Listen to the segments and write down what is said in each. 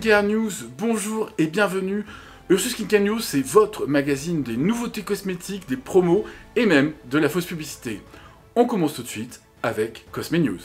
Skincare News, bonjour et bienvenue. Ursus Skincare News, c'est votre magazine des nouveautés cosmétiques, des promos et même de la fausse publicité. On commence tout de suite avec Cosme News.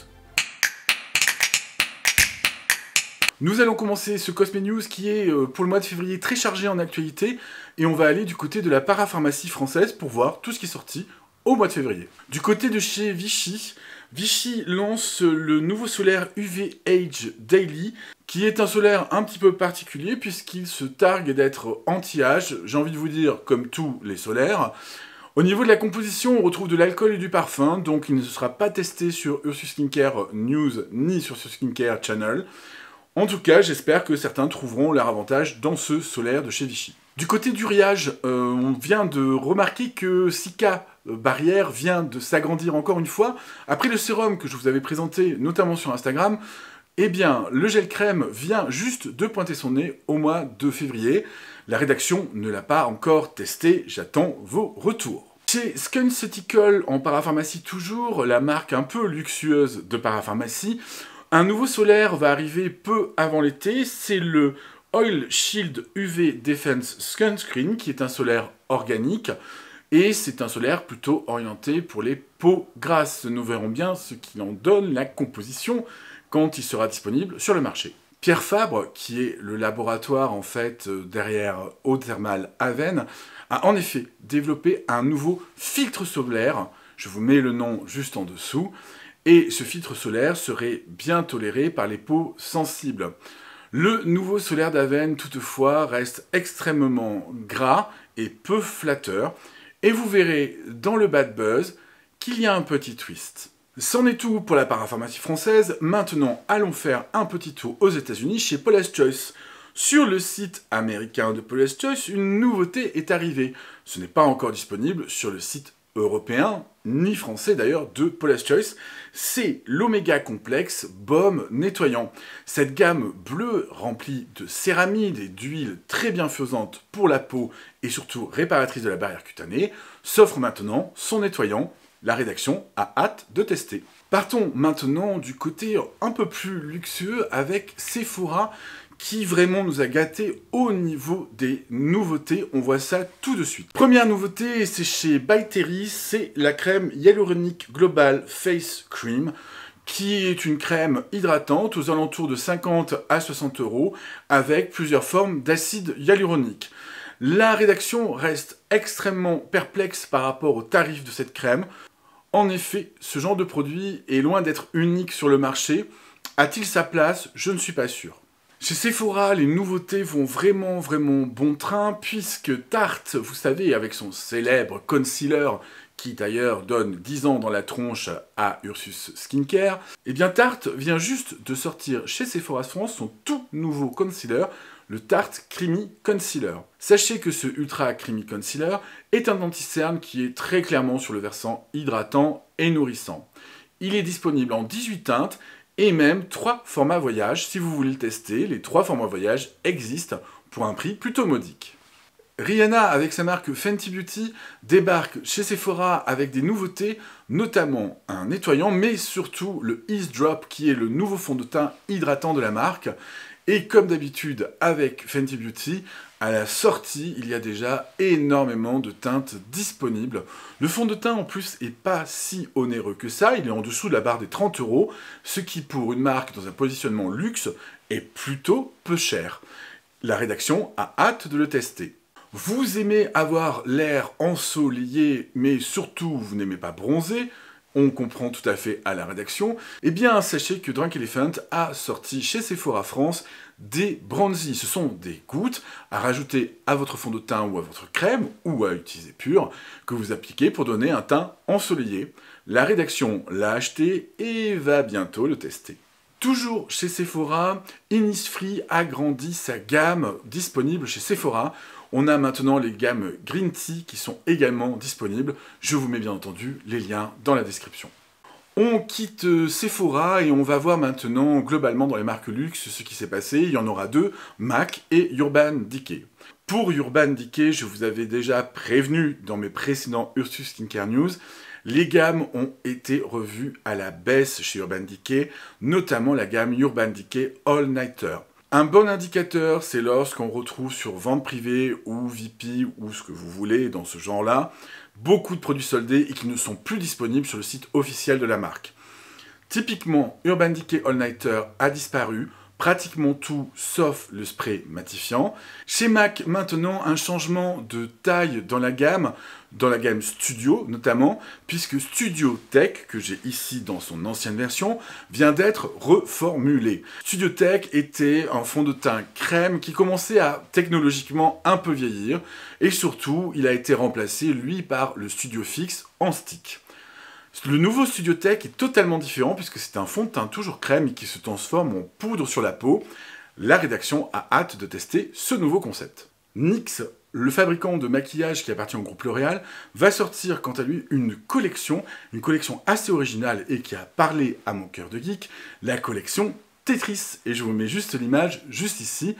Nous allons commencer ce Cosme News qui est pour le mois de février très chargé en actualité et on va aller du côté de la parapharmacie française pour voir tout ce qui est sorti au mois de février. Du côté de chez Vichy, Vichy lance le nouveau solaire UV Age Daily qui est un solaire un petit peu particulier puisqu'il se targue d'être anti-âge, j'ai envie de vous dire comme tous les solaires. Au niveau de la composition, on retrouve de l'alcool et du parfum, donc il ne sera pas testé sur Ursus Skincare News ni sur ce Skincare Channel. En tout cas, j'espère que certains trouveront leur avantage dans ce solaire de chez Vichy. Du côté du riage, on vient de remarquer que Cica Barrière vient de s'agrandir encore une fois. Après le sérum que je vous avais présenté, notamment sur Instagram, eh bien, le gel crème vient juste de pointer son nez au mois de février. La rédaction ne l'a pas encore testé, j'attends vos retours. Chez SkinCeutical, en parapharmacie toujours, la marque un peu luxueuse de parapharmacie, un nouveau solaire va arriver peu avant l'été, c'est le Oil Shield UV Defense Sunscreen, qui est un solaire organique, et c'est un solaire plutôt orienté pour les peaux grasses. Nous verrons bien ce qu'il en donne la composition quand il sera disponible sur le marché. Pierre Fabre, qui est le laboratoire en fait derrière Eau Thermale Aven, a en effet développé un nouveau filtre solaire, je vous mets le nom juste en dessous, et ce filtre solaire serait bien toléré par les peaux sensibles. Le nouveau solaire d'Aven, toutefois, reste extrêmement gras et peu flatteur, et vous verrez dans le bad buzz qu'il y a un petit twist. C'en est tout pour la parapharmacie française. Maintenant, allons faire un petit tour aux États-Unis chez Paula's Choice. Sur le site américain de Paula's Choice, une nouveauté est arrivée. Ce n'est pas encore disponible sur le site européen, ni français d'ailleurs, de Paula's Choice, c'est l'Oméga Complexe Baume Nettoyant. Cette gamme bleue remplie de céramides et d'huiles très bienfaisantes pour la peau et surtout réparatrice de la barrière cutanée, s'offre maintenant son nettoyant. La rédaction a hâte de tester. Partons maintenant du côté un peu plus luxueux avec Sephora, qui vraiment nous a gâtés au niveau des nouveautés. On voit ça tout de suite. Première nouveauté, c'est chez By Terry, c'est la crème Hyaluronic Global Face Cream, qui est une crème hydratante aux alentours de 50 à 60 € avec plusieurs formes d'acide hyaluronique. La rédaction reste extrêmement perplexe par rapport au tarif de cette crème. En effet, ce genre de produit est loin d'être unique sur le marché. A-t-il sa place? Je ne suis pas sûr. Chez Sephora, les nouveautés vont vraiment bon train, puisque Tarte, vous savez, avec son célèbre concealer, qui d'ailleurs donne 10 ans dans la tronche à Ursus Skincare, eh bien Tarte vient juste de sortir chez Sephora France son tout nouveau concealer, le Tarte Creamy Concealer. Sachez que ce Ultra Creamy Concealer est un anti-cerne qui est très clairement sur le versant hydratant et nourrissant. Il est disponible en 18 teintes, et même 3 formats voyage. Si vous voulez le tester, les 3 formats voyage existent pour un prix plutôt modique. Rihanna, avec sa marque Fenty Beauty, débarque chez Sephora avec des nouveautés, notamment un nettoyant, mais surtout le Ease Drop, qui est le nouveau fond de teint hydratant de la marque. Et comme d'habitude avec Fenty Beauty, à la sortie, il y a déjà énormément de teintes disponibles. Le fond de teint en plus est pas si onéreux que ça, il est en dessous de la barre des 30 €, ce qui pour une marque dans un positionnement luxe est plutôt peu cher. La rédaction a hâte de le tester. Vous aimez avoir l'air ensoleillé, mais surtout vous n'aimez pas bronzer, on comprend tout à fait à la rédaction, eh bien sachez que Drunk Elephant a sorti chez Sephora France des bronzies. Ce sont des gouttes à rajouter à votre fond de teint ou à votre crème, ou à utiliser pur, que vous appliquez pour donner un teint ensoleillé. La rédaction l'a acheté et va bientôt le tester. Toujours chez Sephora, Innisfree agrandit sa gamme disponible chez Sephora. On a maintenant les gammes Green Tea qui sont également disponibles. Je vous mets bien entendu les liens dans la description. On quitte Sephora et on va voir maintenant globalement dans les marques luxe ce qui s'est passé. Il y en aura 2, MAC et Urban Decay. Pour Urban Decay, je vous avais déjà prévenu dans mes précédents Ursus Skincare News, les gammes ont été revues à la baisse chez Urban Decay, notamment la gamme Urban Decay All Nighter. Un bon indicateur, c'est lorsqu'on retrouve sur vente privée ou VP ou ce que vous voulez dans ce genre-là, beaucoup de produits soldés et qui ne sont plus disponibles sur le site officiel de la marque. Typiquement, Urban Decay All Nighter a disparu, pratiquement tout sauf le spray matifiant. Chez MAC, maintenant, un changement de taille dans la gamme Studio notamment, puisque Studio Tech, que j'ai ici dans son ancienne version, vient d'être reformulé. Studio Tech était un fond de teint crème qui commençait à technologiquement un peu vieillir, et surtout, il a été remplacé, lui, par le Studio Fix en stick. Le nouveau Studio Tech est totalement différent puisque c'est un fond de teint toujours crème et qui se transforme en poudre sur la peau. La rédaction a hâte de tester ce nouveau concept. NYX, le fabricant de maquillage qui appartient au groupe L'Oréal, va sortir quant à lui une collection assez originale et qui a parlé à mon cœur de geek, la collection Tetris. Et je vous mets juste l'image juste ici.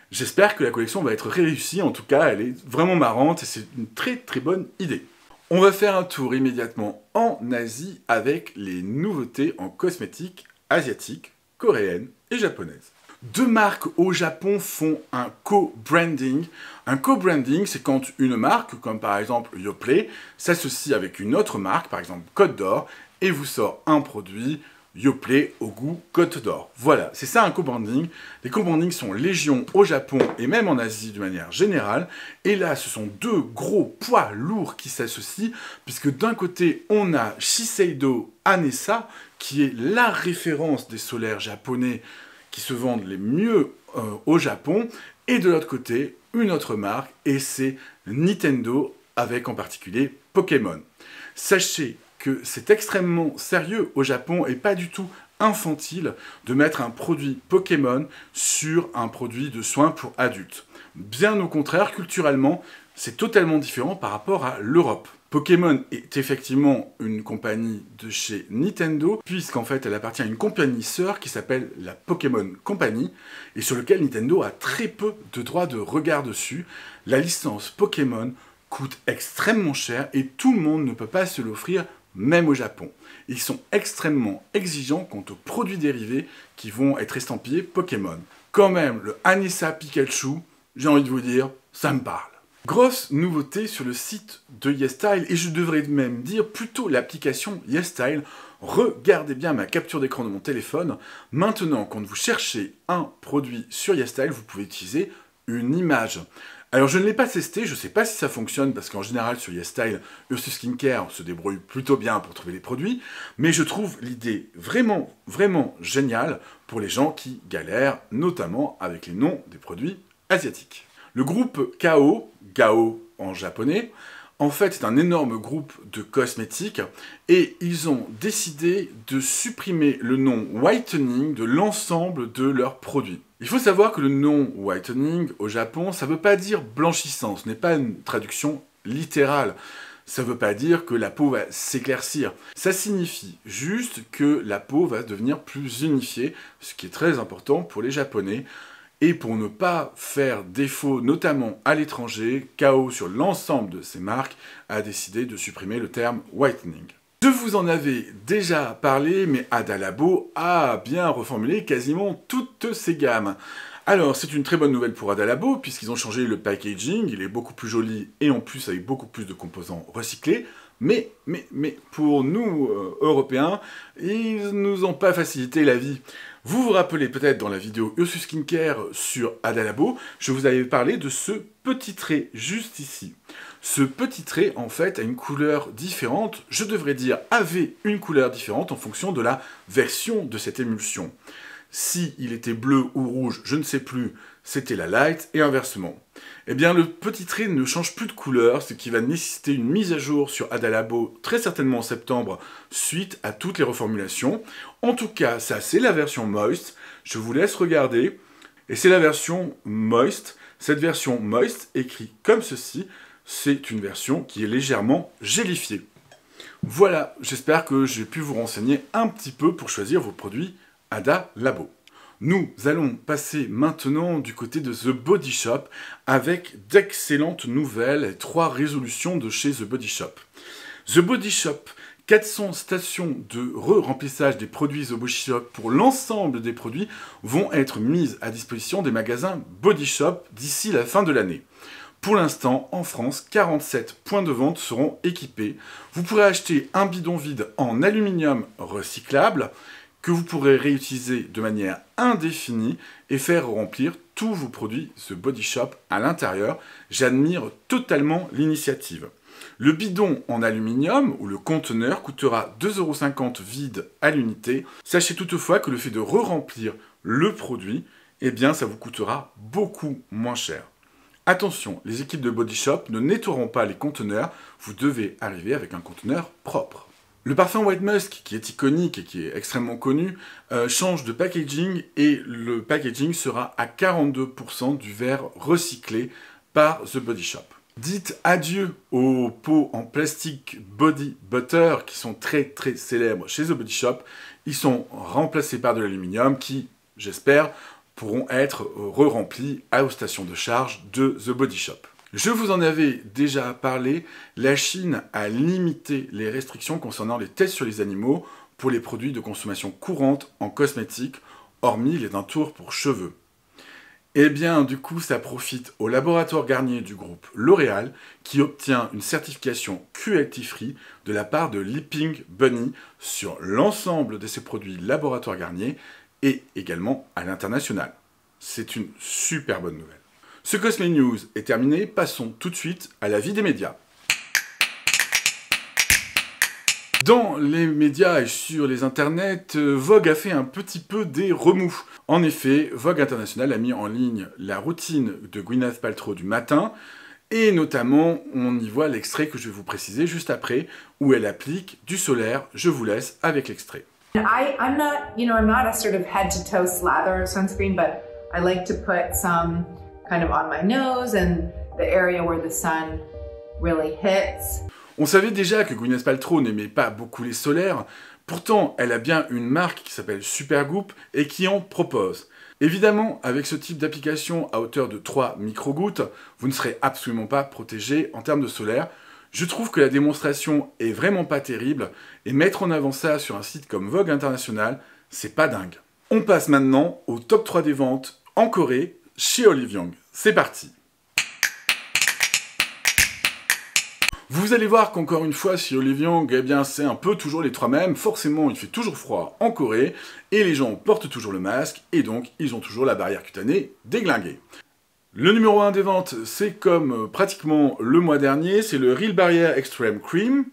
J'espère que la collection va être réussie, en tout cas elle est vraiment marrante et c'est une très très bonne idée. On va faire un tour immédiatement en Asie avec les nouveautés en cosmétiques asiatiques, coréennes et japonaises. Deux marques au Japon font un co-branding. Un co-branding, c'est quand une marque, comme par exemple Yoplait, s'associe avec une autre marque, par exemple Côte d'Or, et vous sort un produit Yoplait au goût Côte d'Or. Voilà, c'est ça un co-branding. Les co-brandings sont légion au Japon et même en Asie de manière générale. Et là, ce sont deux gros poids lourds qui s'associent, puisque d'un côté, on a Shiseido Anessa, qui est la référence des solaires japonais qui se vendent les mieux au Japon, et de l'autre côté, une autre marque, et c'est Nintendo, avec en particulier Pokémon. Sachez que c'est extrêmement sérieux au Japon et pas du tout infantile de mettre un produit Pokémon sur un produit de soins pour adultes. Bien au contraire, culturellement, c'est totalement différent par rapport à l'Europe. Pokémon est effectivement une compagnie de chez Nintendo, puisqu'en fait elle appartient à une compagnie sœur qui s'appelle la Pokémon Company, et sur lequel Nintendo a très peu de droits de regard dessus. La licence Pokémon coûte extrêmement cher et tout le monde ne peut pas se l'offrir, même au Japon. Ils sont extrêmement exigeants quant aux produits dérivés qui vont être estampillés Pokémon. Quand même, le Anessa Pikachu, j'ai envie de vous dire, ça me parle. Grosse nouveauté sur le site de YesStyle, et je devrais même dire plutôt l'application YesStyle. Regardez bien ma capture d'écran de mon téléphone. Maintenant, quand vous cherchez un produit sur YesStyle, vous pouvez utiliser une image. Alors je ne l'ai pas testé, je ne sais pas si ça fonctionne, parce qu'en général sur YesStyle, Ursus Skincare se débrouille plutôt bien pour trouver les produits, mais je trouve l'idée vraiment, vraiment géniale pour les gens qui galèrent, notamment avec les noms des produits asiatiques. Le groupe Kao, Gao en japonais, en fait c'est un énorme groupe de cosmétiques, et ils ont décidé de supprimer le nom Whitening de l'ensemble de leurs produits. Il faut savoir que le nom Whitening au Japon, ça ne veut pas dire blanchissant, ce n'est pas une traduction littérale. Ça ne veut pas dire que la peau va s'éclaircir. Ça signifie juste que la peau va devenir plus unifiée, ce qui est très important pour les Japonais. Et pour ne pas faire défaut, notamment à l'étranger, Kao sur l'ensemble de ses marques a décidé de supprimer le terme whitening. Je vous en avais déjà parlé, mais Ada Labo a bien reformulé quasiment toutes ses gammes. Alors, c'est une très bonne nouvelle pour Ada Labo, puisqu'ils ont changé le packaging, il est beaucoup plus joli, et en plus avec beaucoup plus de composants recyclés. Mais pour nous, Européens, ils nous ont pas facilité la vie. Vous vous rappelez peut-être dans la vidéo Ursus Skincare sur Ada Labo, je vous avais parlé de ce petit trait juste ici. Ce petit trait, en fait, a une couleur différente, je devrais dire avait une couleur différente en fonction de la version de cette émulsion. Si il était bleu ou rouge, je ne sais plus, c'était la light, et inversement. Eh bien, le petit trait ne change plus de couleur, ce qui va nécessiter une mise à jour sur Ada Labo, très certainement en septembre, suite à toutes les reformulations. En tout cas, ça, c'est la version Moist. Je vous laisse regarder. Et c'est la version Moist. Cette version Moist, écrit comme ceci, c'est une version qui est légèrement gélifiée. Voilà, j'espère que j'ai pu vous renseigner un petit peu pour choisir vos produits Ada Labo. Nous allons passer maintenant du côté de The Body Shop avec d'excellentes nouvelles et 3 résolutions de chez The Body Shop. The Body Shop 400 stations de re-remplissage des produits The Body Shop pour l'ensemble des produits vont être mises à disposition des magasins Body Shop d'ici la fin de l'année. Pour l'instant, en France, 47 points de vente seront équipés. Vous pourrez acheter un bidon vide en aluminium recyclable que vous pourrez réutiliser de manière indéfinie et faire remplir tous vos produits The Body Shop à l'intérieur. J'admire totalement l'initiative. Le bidon en aluminium ou le conteneur coûtera 2,50 € vide à l'unité. Sachez toutefois que le fait de re-remplir le produit, eh bien ça vous coûtera beaucoup moins cher. Attention, les équipes de Body Shop ne nettoieront pas les conteneurs, vous devez arriver avec un conteneur propre. Le parfum White Musk, qui est iconique et qui est extrêmement connu, change de packaging et le packaging sera à 42% du verre recyclé par The Body Shop. Dites adieu aux pots en plastique Body Butter qui sont très célèbres chez The Body Shop. Ils sont remplacés par de l'aluminium qui, j'espère, pourront être re-remplis aux stations de charge de The Body Shop. Je vous en avais déjà parlé, la Chine a limité les restrictions concernant les tests sur les animaux pour les produits de consommation courante en cosmétique, hormis les teintures pour cheveux. Eh bien, du coup, ça profite au laboratoire Garnier du groupe L'Oréal, qui obtient une certification QLT Free de la part de Leaping Bunny sur l'ensemble de ses produits laboratoire Garnier et également à l'international. C'est une super bonne nouvelle. Ce Cosme News est terminé, passons tout de suite à la vie des médias. Dans les médias et sur les internets, Vogue a fait un petit peu des remous. En effet, Vogue International a mis en ligne la routine de Gwyneth Paltrow du matin, et notamment, on y voit l'extrait que je vais vous préciser juste après, où elle applique du solaire. Je vous laisse avec l'extrait. I'm not a sort of head-to-toe slather of sunscreen, but I like to put some kind of on my nose and the area where the sun really hits. On savait déjà que Gwyneth Paltrow n'aimait pas beaucoup les solaires, pourtant elle a bien une marque qui s'appelle Supergoop et qui en propose. Évidemment, avec ce type d'application à hauteur de 3 microgouttes, vous ne serez absolument pas protégé en termes de solaire. Je trouve que la démonstration est vraiment pas terrible, et mettre en avant ça sur un site comme Vogue International, c'est pas dingue. On passe maintenant au top 3 des ventes en Corée, chez Olive Young. C'est parti! Vous allez voir qu'encore une fois, chez Olive Young, eh bien, c'est un peu toujours les trois mêmes. Forcément, il fait toujours froid en Corée, et les gens portent toujours le masque, et donc, ils ont toujours la barrière cutanée déglinguée. Le numéro 1 des ventes, c'est comme pratiquement le mois dernier, c'est le Real Barrier Extreme Cream.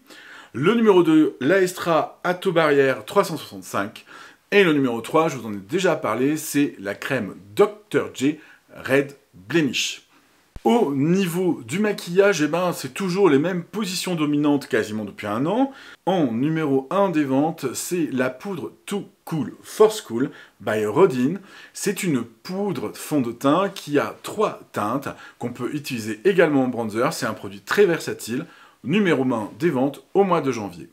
Le numéro 2, l'Aestra Atto Barrière 365. Et le numéro 3, je vous en ai déjà parlé, c'est la crème Dr. J Red Blemish. Au niveau du maquillage, eh ben, c'est toujours les mêmes positions dominantes quasiment depuis un an. En numéro 1 des ventes, c'est la poudre Too Cool Force Cool by Rodin. C'est une poudre fond de teint qui a 3 teintes qu'on peut utiliser également en bronzer. C'est un produit très versatile. Numéro 1 des ventes au mois de janvier.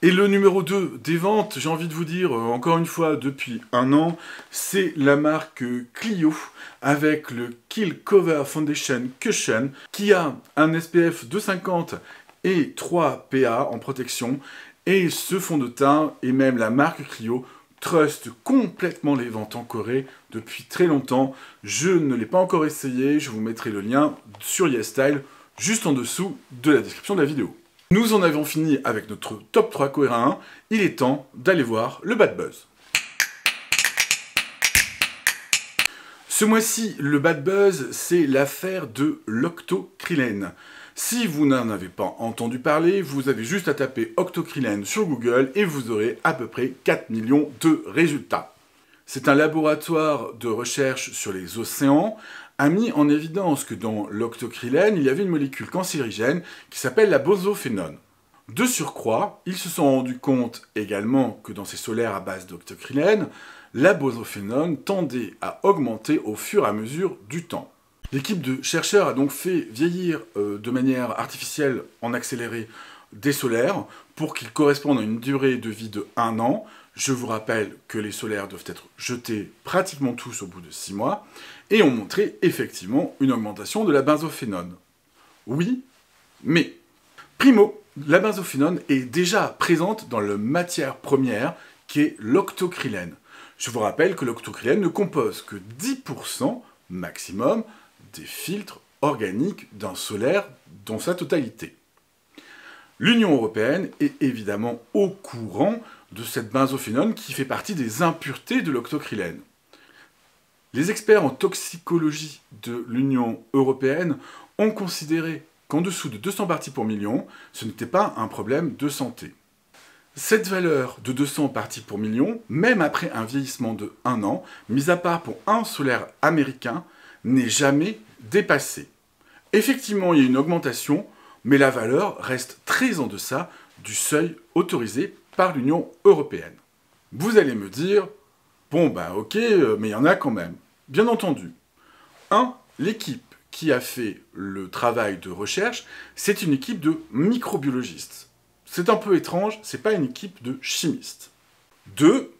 Et le numéro 2 des ventes, j'ai envie de vous dire, encore une fois, depuis un an, c'est la marque Clio avec le Kill Cover Foundation Cushion qui a un SPF 250 et 3 PA en protection. Et ce fond de teint, et même la marque Clio, trust complètement les ventes en Corée depuis très longtemps. Je ne l'ai pas encore essayé, je vous mettrai le lien sur YesStyle juste en dessous de la description de la vidéo. Nous en avons fini avec notre top 3 coréen, il est temps d'aller voir le bad buzz. Ce mois-ci, le bad buzz, c'est l'affaire de l'octocrylène. Si vous n'en avez pas entendu parler, vous avez juste à taper octocrylène sur Google et vous aurez à peu près 4 millions de résultats. C'est un laboratoire de recherche sur les océans, a mis en évidence que dans l'octocrylène, il y avait une molécule cancérigène qui s'appelle la benzophénone. De surcroît, ils se sont rendus compte également que dans ces solaires à base d'octocrylène, la benzophénone tendait à augmenter au fur et à mesure du temps. L'équipe de chercheurs a donc fait vieillir de manière artificielle en accéléré des solaires pour qu'ils correspondent à une durée de vie de 1 an. Je vous rappelle que les solaires doivent être jetés pratiquement tous au bout de 6 mois et ont montré effectivement une augmentation de la benzophénone. Oui, mais primo, La benzophénone est déjà présente dans la matière première qui est l'octocrylène. Je vous rappelle que l'octocrylène ne compose que 10% maximum des filtres organiques d'un solaire dans sa totalité. L'Union européenne est évidemment au courant de cette benzophénone qui fait partie des impuretés de l'octocrylène. Les experts en toxicologie de l'Union européenne ont considéré qu'en dessous de 200 parties pour million, ce n'était pas un problème de santé. Cette valeur de 200 parties pour million, même après un vieillissement de 1 an, mis à part pour un solaire américain, n'est jamais dépassée. Effectivement, il y a une augmentation, mais la valeur reste très en deçà du seuil autorisé par l'Union européenne. Vous allez me dire, bon bah ok, mais il y en a quand même. Bien entendu. 1. L'équipe qui a fait le travail de recherche, c'est une équipe de microbiologistes. C'est un peu étrange, c'est pas une équipe de chimistes. 2.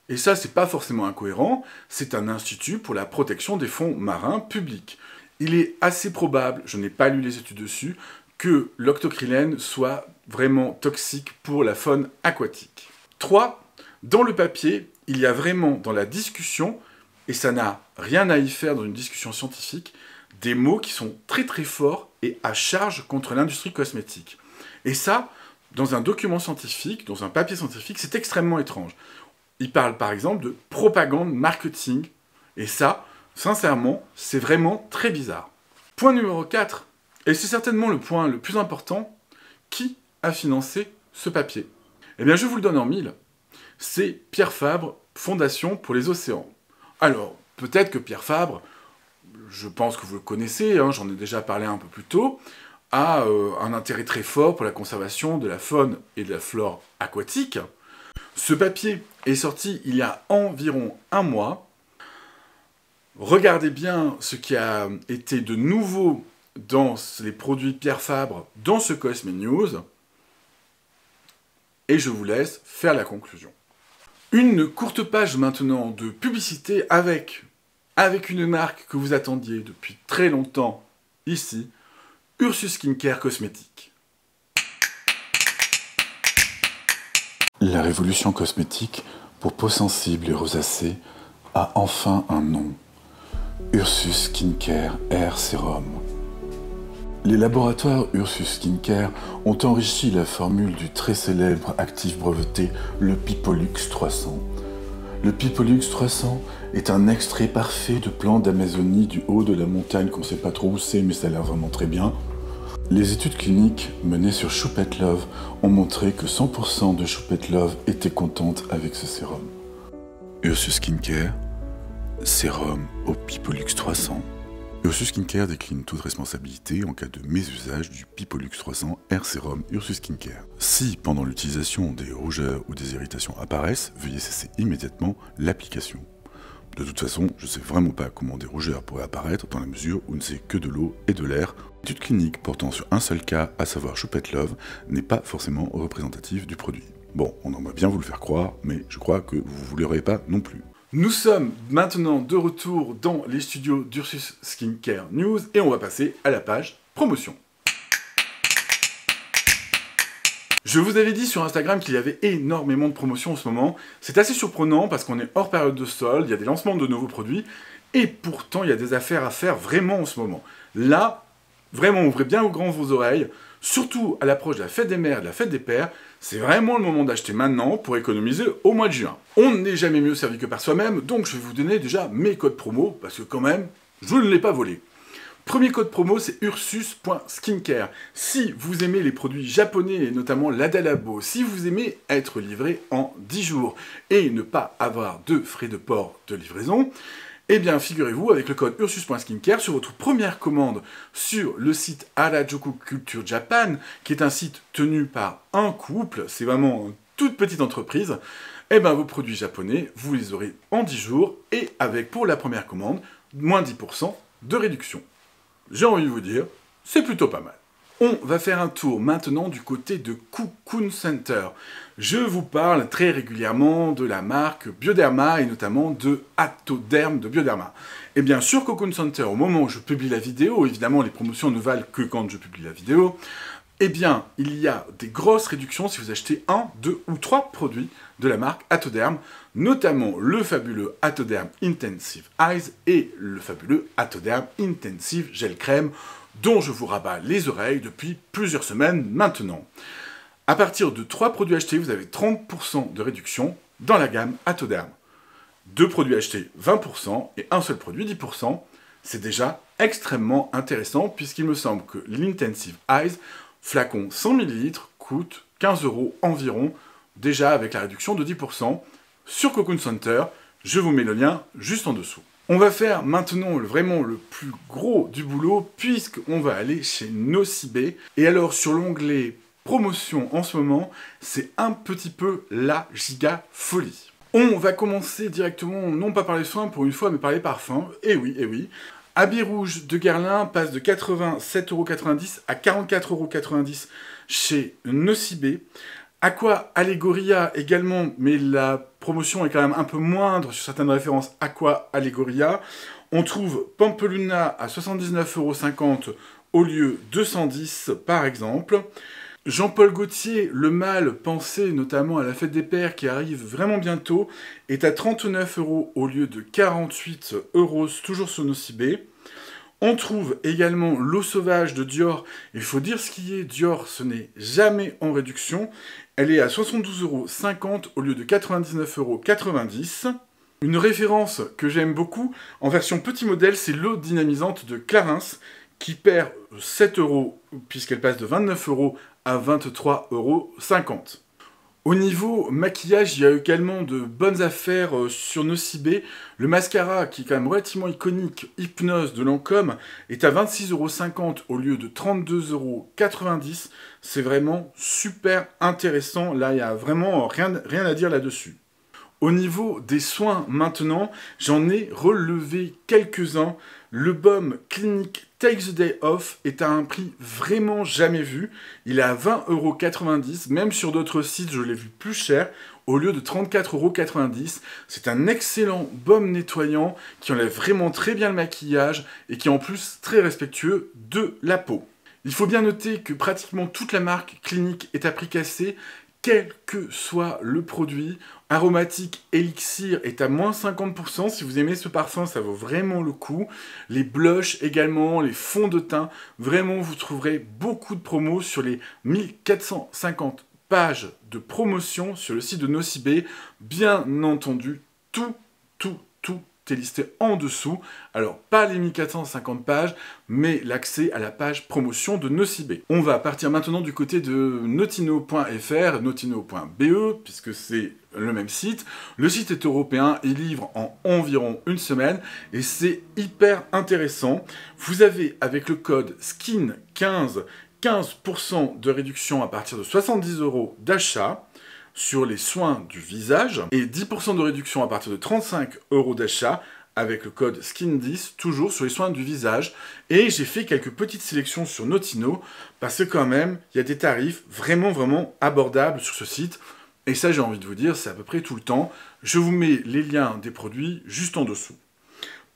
Et ça c'est pas forcément incohérent, c'est un institut pour la protection des fonds marins publics. Il est assez probable, je n'ai pas lu les études dessus, que l'octocrylène soit vraiment toxique pour la faune aquatique. 3. Dans le papier, il y a vraiment dans la discussion, et ça n'a rien à y faire dans une discussion scientifique, des mots qui sont très très forts et à charge contre l'industrie cosmétique. Et ça, dans un document scientifique, dans un papier scientifique, c'est extrêmement étrange. Il parle par exemple de propagande marketing, et ça, sincèrement, c'est vraiment très bizarre. Point numéro 4, et c'est certainement le point le plus important, qui a financé ce papier? Eh bien, je vous le donne en mille. C'est Pierre Fabre, Fondation pour les océans. Alors, peut-être que Pierre Fabre, je pense que vous le connaissez, hein, j'en ai déjà parlé un peu plus tôt, a un intérêt très fort pour la conservation de la faune et de la flore aquatique. Ce papier est sorti il y a environ 1 mois. Regardez bien ce qui a été de nouveau dans les produits Pierre Fabre dans ce Cosme News, et je vous laisse faire la conclusion. Une courte page maintenant de publicité avec une marque que vous attendiez depuis très longtemps ici, Ursus Skincare Cosmétiques. La révolution cosmétique pour peau sensible et rosacée a enfin un nom. Ursus Skincare Air Serum. Les laboratoires Ursus Skincare ont enrichi la formule du très célèbre actif breveté, le Pipolux 300. Le Pipolux 300 est un extrait parfait de plantes d'Amazonie du haut de la montagne qu'on ne sait pas trop où c'est, mais ça a l'air vraiment très bien. Les études cliniques menées sur Choupette Love ont montré que 100% de Choupette Love étaient contentes avec ce sérum. Ursus Skincare, sérum au Pipolux 300. Ursus Skincare décline toute responsabilité en cas de mésusage du Pipolux 300 Air Serum Ursus Skincare. Si, pendant l'utilisation, des rougeurs ou des irritations apparaissent, veuillez cesser immédiatement l'application. De toute façon, je ne sais vraiment pas comment des rougeurs pourraient apparaître dans la mesure où c'est que de l'eau et de l'air. L'étude clinique portant sur un seul cas, à savoir Choupette Love, n'est pas forcément représentative du produit. Bon, on aimerait bien vous le faire croire, mais je crois que vous ne vous l'aurez pas non plus. Nous sommes maintenant de retour dans les studios d'Ursus Skincare News et on va passer à la page promotion. Je vous avais dit sur Instagram qu'il y avait énormément de promotions en ce moment. C'est assez surprenant parce qu'on est hors période de solde, il y a des lancements de nouveaux produits et pourtant il y a des affaires à faire vraiment en ce moment. Là, vraiment ouvrez bien grand vos oreilles, surtout à l'approche de la fête des mères et de la fête des pères. C'est vraiment le moment d'acheter maintenant pour économiser au mois de juin. On n'est jamais mieux servi que par soi-même, donc je vais vous donner déjà mes codes promo, parce que quand même, je ne l'ai pas volé. Premier code promo, c'est ursus.skincare. Si vous aimez les produits japonais, et notamment l'Adalabo, si vous aimez être livré en 10 jours, et ne pas avoir de frais de port de livraison, eh bien, figurez-vous, avec le code ursus.skincare, sur votre première commande sur le site Harajuku Culture Japan, qui est un site tenu par un couple, c'est vraiment une toute petite entreprise, eh bien, vos produits japonais, vous les aurez en 10 jours, et avec, pour la première commande, moins 10% de réduction. J'ai envie de vous dire, c'est plutôt pas mal. On va faire un tour maintenant du côté de Cocoon Center. Je vous parle très régulièrement de la marque Bioderma et notamment de Actoderm de Bioderma. Et bien sur Cocoon Center, au moment où je publie la vidéo, évidemment les promotions ne valent que quand je publie la vidéo, Eh bien, il y a des grosses réductions si vous achetez 1, 2 ou 3 produits de la marque Atoderm, notamment le fabuleux Atoderm Intensive Eyes et le fabuleux Atoderm Intensive Gel Crème, dont je vous rabats les oreilles depuis plusieurs semaines maintenant. À partir de 3 produits achetés, vous avez 30% de réduction dans la gamme Atoderm. 2 produits achetés, 20%, et un seul produit, 10%. C'est déjà extrêmement intéressant, puisqu'il me semble que l'Intensive Eyes, flacon 100 ml, coûte 15 € environ, déjà avec la réduction de 10%, sur Cocoon Center. Je vous mets le lien juste en dessous. On va faire maintenant vraiment le plus gros du boulot, puisqu'on va aller chez Nocibé. Et alors, sur l'onglet promotion en ce moment, c'est un petit peu la giga folie. On va commencer directement, non pas par les soins pour une fois, mais par les parfums. Eh oui, eh oui. Habit rouge de Guerlain passe de 87,90 € à 44,90 € chez Nocibé. Aqua Allegoria également, mais la promotion est quand même un peu moindre sur certaines références Aqua Allegoria. On trouve Pampeluna à 79,50 € au lieu de 110 par exemple. Jean-Paul Gaultier, le mâle pensé notamment à la fête des pères qui arrive vraiment bientôt, est à 39 € au lieu de 48 €, toujours sur Nocibé. On trouve également l'eau sauvage de Dior. Il faut dire ce qui est, Dior, ce n'est jamais en réduction. Elle est à 72,50 € au lieu de 99,90 €. Une référence que j'aime beaucoup, en version petit modèle, c'est l'eau dynamisante de Clarins, qui perd 7 € puisqu'elle passe de 29 € à 23,50 €. Au niveau maquillage, il y a également de bonnes affaires sur Nocibé. Le mascara, qui est quand même relativement iconique, Hypnose de Lancôme, est à 26,50 € au lieu de 32,90 €. C'est vraiment super intéressant. Là, il n'y a vraiment rien à dire là-dessus. Au niveau des soins maintenant, j'en ai relevé quelques-uns. Le baume Clinique Take the Day Off est à un prix vraiment jamais vu. Il est à 20,90 €, même sur d'autres sites je l'ai vu plus cher, au lieu de 34,90 €. C'est un excellent baume nettoyant qui enlève vraiment très bien le maquillage et qui est en plus très respectueux de la peau. Il faut bien noter que pratiquement toute la marque Clinique est à prix cassé, quel que soit le produit. Aromatique Elixir est à moins 50%. Si vous aimez ce parfum, ça vaut vraiment le coup. Les blushs également, les fonds de teint. Vraiment, vous trouverez beaucoup de promos sur les 1450 pages de promotion sur le site de Nocibé. Bien entendu, tout est listé en dessous. Alors, pas les 1450 pages, mais l'accès à la page promotion de Nocibé. On va partir maintenant du côté de notino.fr, notino.be, puisque c'est le même site. Le site est européen et livre en environ une semaine, et c'est hyper intéressant. Vous avez, avec le code SKIN15, 15% de réduction à partir de 70 € d'achat sur les soins du visage, et 10% de réduction à partir de 35 € d'achat avec le code SKIN10, toujours sur les soins du visage. Et j'ai fait quelques petites sélections sur Notino, parce que quand même, il y a des tarifs vraiment abordables sur ce site. Et ça, j'ai envie de vous dire, c'est à peu près tout le temps. Je vous mets les liens des produits juste en dessous.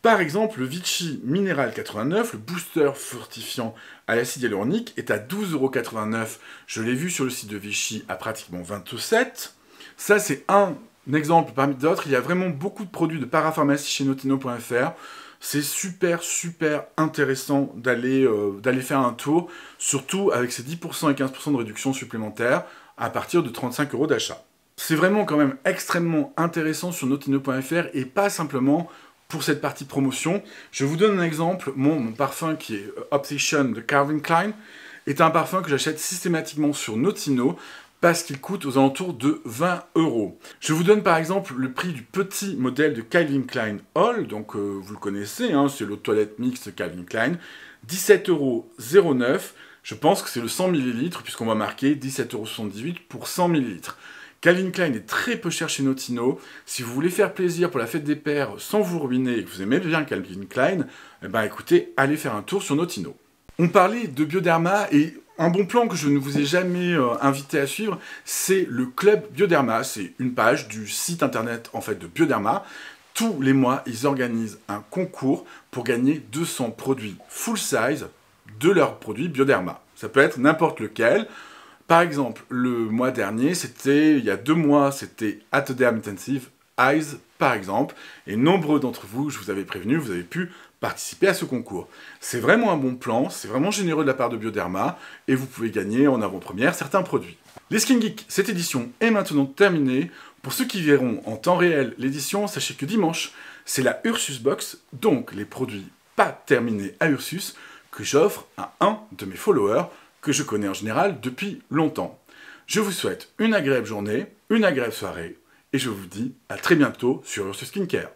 Par exemple, le Vichy Mineral 89, le booster fortifiant à l'acide hyaluronique, est à 12,89 €. Je l'ai vu sur le site de Vichy à pratiquement 27. Ça, c'est un exemple parmi d'autres. Il y a vraiment beaucoup de produits de parapharmacie chez notino.fr. C'est super intéressant d'aller faire un tour, surtout avec ces 10% et 15% de réduction supplémentaire à partir de 35 € d'achat. C'est vraiment quand même extrêmement intéressant sur notino.fr et pas simplement pour cette partie promotion. Je vous donne un exemple. Mon parfum qui est Obsession de Calvin Klein est un parfum que j'achète systématiquement sur Notino parce qu'il coûte aux alentours de 20 €. Je vous donne par exemple le prix du petit modèle de Calvin Klein All, donc vous le connaissez, hein, c'est l'eau de toilette mixte Calvin Klein, 17,09 €. Je pense que c'est le 100 ml puisqu'on va marquer 17,78 € pour 100 ml. Calvin Klein est très peu cher chez Notino. Si vous voulez faire plaisir pour la fête des pères sans vous ruiner et que vous aimez bien Calvin Klein, eh ben écoutez, allez faire un tour sur Notino. On parlait de Bioderma et un bon plan que je ne vous ai jamais invité à suivre, c'est le Club Bioderma. C'est une page du site internet en fait de Bioderma. Tous les mois, ils organisent un concours pour gagner 200 produits full size de leurs produits Bioderma. Ça peut être n'importe lequel. Par exemple, le mois dernier, il y a 2 mois, c'était Atoderm Intensive Eyes, par exemple, et nombreux d'entre vous, je vous avais prévenu, vous avez pu participer à ce concours. C'est vraiment un bon plan, c'est vraiment généreux de la part de Bioderma, et vous pouvez gagner en avant-première certains produits. Les Skin Geeks, cette édition est maintenant terminée. Pour ceux qui verront en temps réel l'édition, sachez que dimanche, c'est la Ursus Box, donc les produits pas terminés à Ursus, que j'offre à un de mes followers, que je connais en général depuis longtemps. Je vous souhaite une agréable journée, une agréable soirée, et je vous dis à très bientôt sur Ursus Skincare.